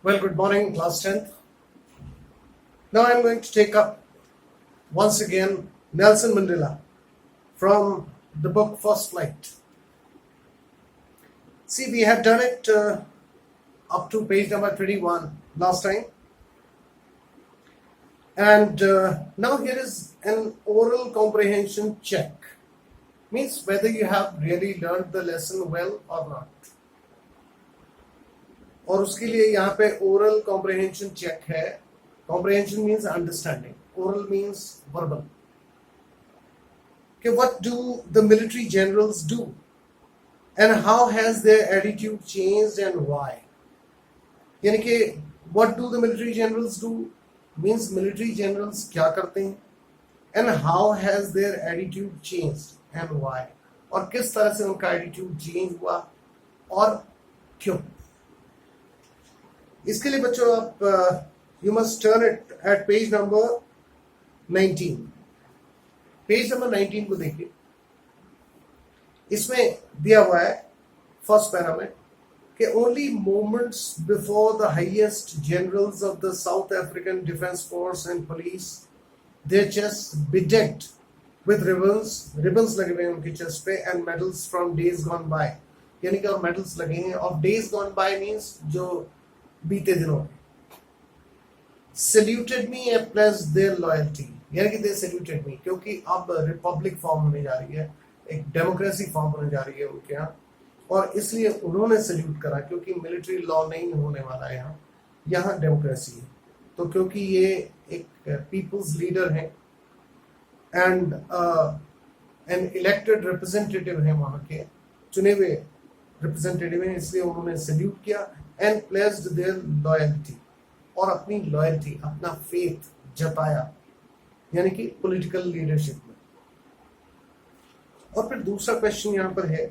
Well, good morning, class 10th. Now I'm going to take up once again Nelson Mandela from the book First Flight. See, we had done it up to page number 21 last time. And now here is an oral comprehension check. Means whether you have really learned the lesson well or not. और उसके लिए यहाँ पे oral comprehension check है. Comprehension means understanding, oral means verbal. कि what do the military generals do and how has their attitude changed and why. यानी कि what do the military generals do means military generals क्या करते हैं, and how has their attitude changed and why, और किस तरह से उनका एटीट्यूड चेंज हुआ और क्यों. इसके लिए बच्चों आप you must turn it at page number 19. Page number 19 को देखिए. इसमें दिया हुआ है फर्स्ट पैरा में कि only moments before the highest generals of the South African defence force and police their chest bedecked with ribbons लगे हुए हैं उनकी चेस्ट पे, and medals from days gone by. यानी कि और मेडल्स लगे हैं of days gone by means जो बीते दिनों में. Saluted me and placed their loyalty, यानी कि दे सल्यूटेड मी, क्योंकि अब रिपब्लिक फॉर्म होने जा रही है, एक डेमोक्रेसी फॉर्म होने जा रही है उनके यहाँ, और इसलिए उन्होंने सल्यूट करा क्योंकि मिलिट्री लॉ नहीं होने वाला है यहाँ डेमोक्रेसी है. तो क्योंकि ये एक पीपल्स लीडर है एंड एन इलेक्टेड रिप्रेजेंटेटिव है, वहां के चुने हुए रिप्रेजेंटेटिव हैं, इसलिए उन्होंने सल्यूट किया एंड प्लेस्ड देयर लॉयल्टी, और अपनी लॉयल्टी, अपना फेथ जताया, यानी कि पॉलिटिकल लीडरशिप में. और फिर दूसरा क्वेश्चन यहां पर है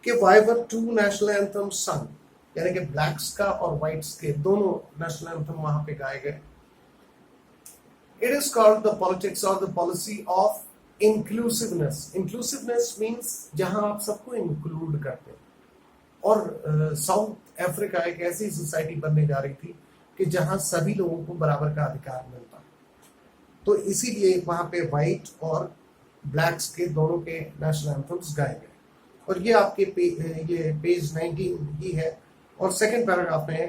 कि why were two national anthems सung, यानी कि ब्लैक्स का और व्हाइट्स के दोनों नेशनल एंथम वहां पे गाए गए. It is called the politics और the policy of inclusiveness. Inclusiveness means जहां आप सबको इंक्लूड करते हैं, और साउथ अफ्रीका एक ऐसी सोसाइटी बनने जा रही थी कि जहां सभी लोगों को बराबर का अधिकार मिलता. तो इसीलिए वहां पे व्हाइट और ब्लैक्स के दोनों के नेशनल एंथम्स गाए गए. और ये आपके ये पेज 19 ही है, और सेकंड पैराग्राफ में है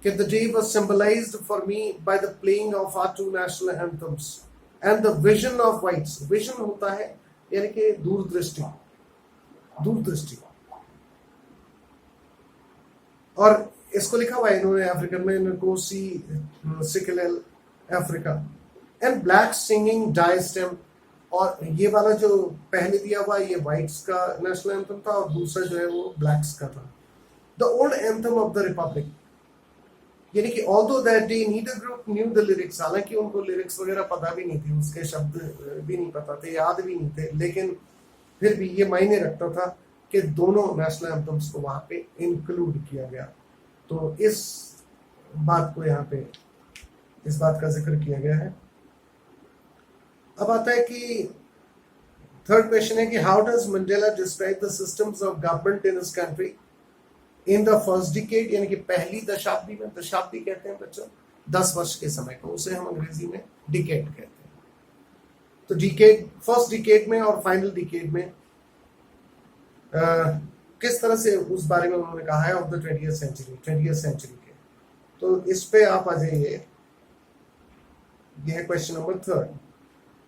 कि the day was symbolized for me by the playing of our two national anthems and the vision of whites. Vision होता है यानी कि दूरदृष्टि, दूरदृष्टि. और इसको लिखा हुआ है इन्होंने अफ्रीकन में, नकोसी सिकलेल अफ्रीका, एंड ब्लैक सिंगिंग डायस्टेम. और ये वाला जो पहले दिया हुआ ये व्हाइट्स का नेशनल एंथम था, और दूसरा जो है वो ब्लैक्स का था. The old anthem of the Republic, यानी कि although that day neither group new the lyrics, हालांकि उनको लिरिक्स वगैरह पता भी नहीं थी, उसके शब्द भी नहीं पता थे, याद भी नहीं थे, लेकिन फिर भी ये मायने रखता था कि दोनों नेशनल एंथम्स को वहां पे इंक्लूड किया गया. तो इस बात को यहाँ पे, इस बात का जिक्र किया गया है. अब आता है कि थर्ड क्वेश्चन है कि how does Mandela describe the systems of government in this country in the first decade, यानी कि पहली दशाब्दी में. दशाब्दी कहते हैं बच्चों 10 वर्ष के समय को, उसे हम अंग्रेजी में डिकेड कहते हैं. तो डिकेड, फर्स्ट डिकेड में और फाइनल डिकेड में किस तरह से उस बारे में उन्होंने कहा है ऑफ द 20th सेंचुरी के. तो इस पे आप आ जाइए, यह है क्वेश्चन नंबर 3.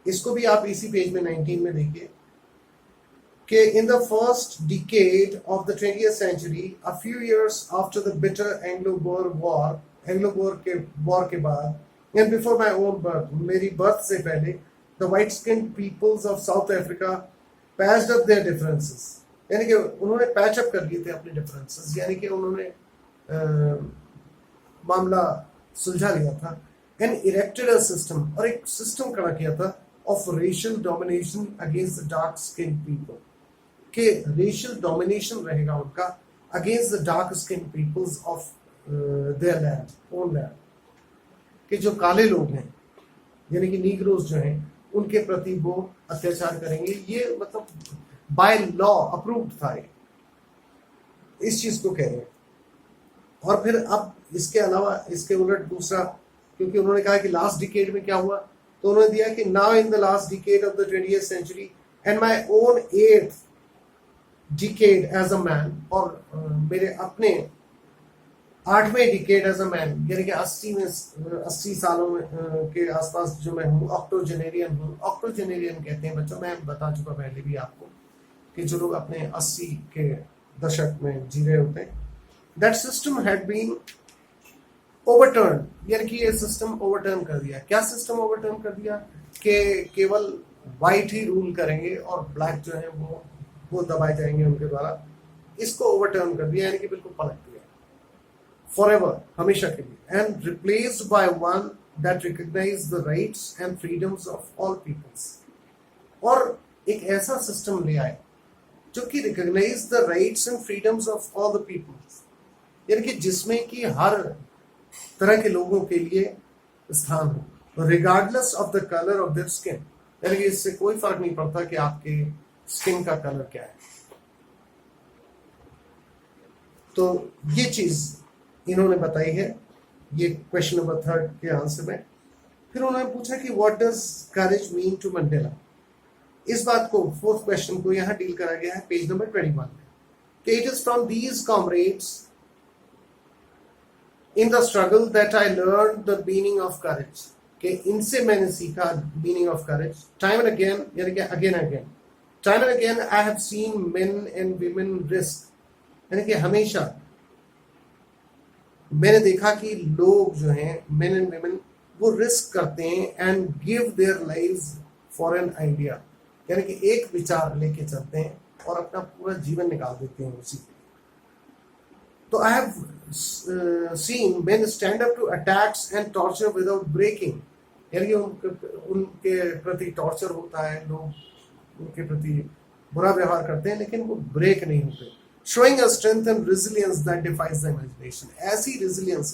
इसको भी आप इसी पेज में 19 में देखिए कि in the first decade of the 20th century, a few years after the bitter Anglo-Boer war के बाद, and before my own birth, मेरी बर्थ से पहले, the white skin peoples of South Africa patched up their differences, यानी कि उन्होंने patch up कर लिए थे अपने डिफरेंसेस, यानी कि उन्होंने मामला सुलझा लिया था. एंड इरेक्टेड अ सिस्टम, और एक सिस्टम खड़ा किया था of racial domination against the dark skin people, के रेशियल डोमिनेशन रहेगा उनका against the dark skin peoples of their land, own land, कि जो काले लोग हैं यानी कि नीग्रोज जो हैं उनके प्रति वो अत्याचार करेंगे. ये मतलब बाय लॉ अप्रूव्ड था, इस चीज को कह रहे हैं. और फिर अब इसके अलावा इसके उलट दूसरा, क्योंकि उन्होंने कहा कि लास्ट डिकेड में क्या हुआ, तो उन्होंने दिया कि now in the last decade of the 20th century and my own 8th decade as a man, और मेरे अपने 8वें डिकेड एज अ मैन, यानी कि 80 सालों में के आसपास जो मैं हूँ, ऑक्टोजेनेरियन हूँ। ऑक्टोजेनेरियन कहते हैं बच्चों, मैं बता चुका पहले भी आपको कि जो लोग अपने 80 के दशक में जी रहे होते हैं, that system had been overturn, यानी कि ये सिस्टम ओवरटर्न कर दिया। क्या सिस्टम ओवरटर्न कर दिया कि केवल वाइट ही रूल करेंगे और ब्लैक जो है वो दबाए जाएंगे उनके द्वारा। इसको ओवरटर्न कर दिया, यानी कि बिल्कुल पलट दिया फॉरएवर, हमेशा के लिए, and replaced by one that recognise the rights and freedoms of all peoples. और एक ऐसा सिस्टम ले आए जो कि recognise the rights and freedoms of all the peoples, यानी कि जिसमें कि हर तरह के लोगों के लिए स्थान हो, regardless of the colour of their skin, यानी कि इससे कोई फर्क नहीं पड़ता कि आपके स्किन का कलर क्या है। तो ये चीज इन्होंने बताई है, ये क्वेश्चन नंबर 3 के आंसर में। फिर उन्होंने पूछा कि what does courage mean to Mandela. इस बात को, 4th क्वेश्चन को यहाँ डील करा गया है पेज नंबर 21 में, कि it is from these comrades in the struggle that I learn the meaning of courage, कि इनसे मैंने सीखा meaning of courage. Time and again, यानी कि again again, time and again I have seen main and women risk, यानी कि हमेशा मैंने देखा कि लोग जो हैं, मेन एंड वीमेन, वो रिस्क करते हैं and give their lives for an idea, यानी कि एक विचार लेके चलते हैं और अपना पूरा जीवन निकाल देते हैं उसी पे। तो I have seen men stand up to attacks and torture without breaking, यानी कि उनके प्रति टॉर्चर होता है, लोग उनके प्रति बुरा व्यवहार करते हैं लेकिन वो ब्रेक नहीं होते। Showing a strength and resilience that defies the imagination. ऐसी resilience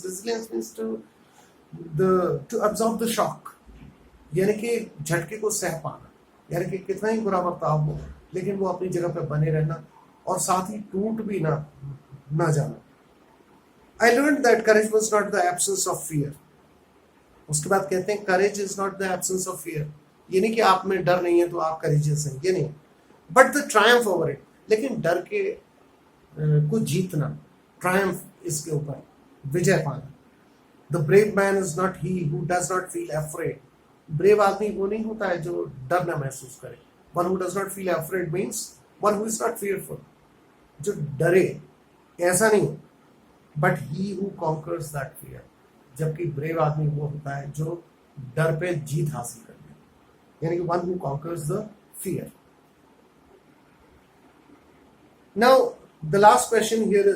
means to absorb the shock, यानी कि झटके को सह पाना, यानी कि कितना ही बुरा बर्ताव हो लेकिन वो अपनी जगह पे बने रहना और साथ ही टूट भी ना जाना। I learned that courage was not the absence of fear. उसके बाद कहते हैं courage is not the absence of fear. ये नहीं कि आप में डर नहीं है तो आप courageous हैं, ये नहीं, but the triumph over it. लेकिन डर के को जीतना, ट्रायम्फ, इसके ऊपर विजय पाना। The brave man is not he who does not feel afraid. Brave आदमी वो नहीं होता है जो डर ना महसूस करे। One who does not feel afraid means one who is not fearful, जो डरे ऐसा नहीं, but he who conquers that fear. जबकि ब्रेव आदमी वो होता है जो डर पे जीत हासिल कर ले, यानी कि one who conquers the fear. Now the last question here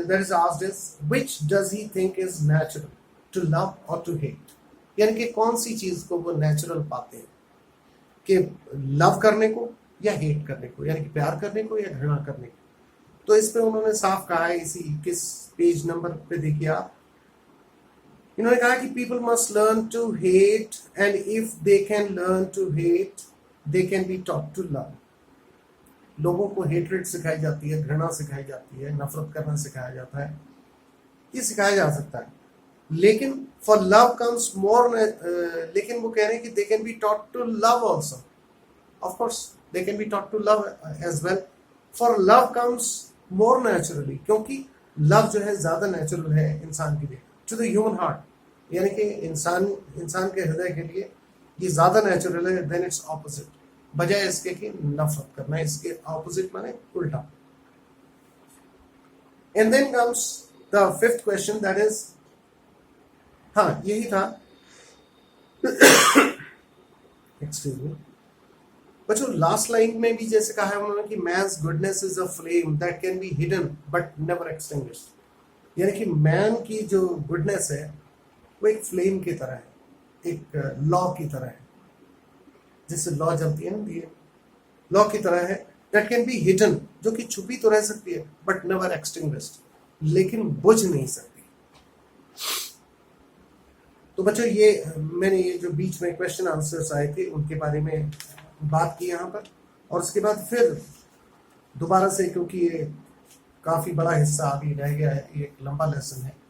that is asked is, which does he think is natural, to love or to hate? यानी कि कौन सी चीज को वो नेचुरल पाते हैं, कि लव करने को या हेट करने को, यानी कि प्यार करने को या घृणा करने को। तो इस पे उन्होंने साफ कहा है, इसी किस पेज नंबर पे देखिए आप, इन्होंने कहा कि people must learn to hate and if they can learn to hate they can be taught to love. लोगों को हेटरेट सिखाई जाती है, घृणा सिखाई जाती है, नफरत करना सिखाया जाता है, ये सिखाया जा सकता है। लेकिन फॉर लव कम्स मोर, लेकिन वो कह रहे हैं कि they can be taught to love also. Of course they can be taught to love as well. For love comes more naturally, क्योंकि लव जो है ज्यादा नेचुरल है इंसान के लिए, टू द ह्यूमन हार्ट, यानी कि इंसान के हृदय के लिए ये ज्यादा नेचुरल है देन इट्स ऑपोजिट, बजाय इसके कि नफरत करना, इसके ऑपोजिट माने उल्टा। And then comes the 5th question, that is, हाँ यही था, एक्सक्यूज मी बच्चों, लास्ट लाइन में भी जैसे कहा है उन्होंने कि man's goodness is a flame that can be hidden but never extinguished, यानी कि मैन की जो गुडनेस है वो एक फ्लेम की तरह है, एक लॉ की तरह है, जिससे लॉ जलती है ना, ये लॉ की तरह है, दैट कैन बी हिडन, जो कि छुपी तो रह सकती है बट नेवर एक्सटिंग्विश्ड, लेकिन बुझ नहीं सकती। तो बच्चों ये मैंने ये जो बीच में क्वेश्चन आंसर्स आए थे उनके बारे में बात की यहाँ पर, और उसके बाद फिर दोबारा से, क्योंकि ये काफी बड़ा हिस्सा अभी रह गया है, ये एक लंबा लेसन है।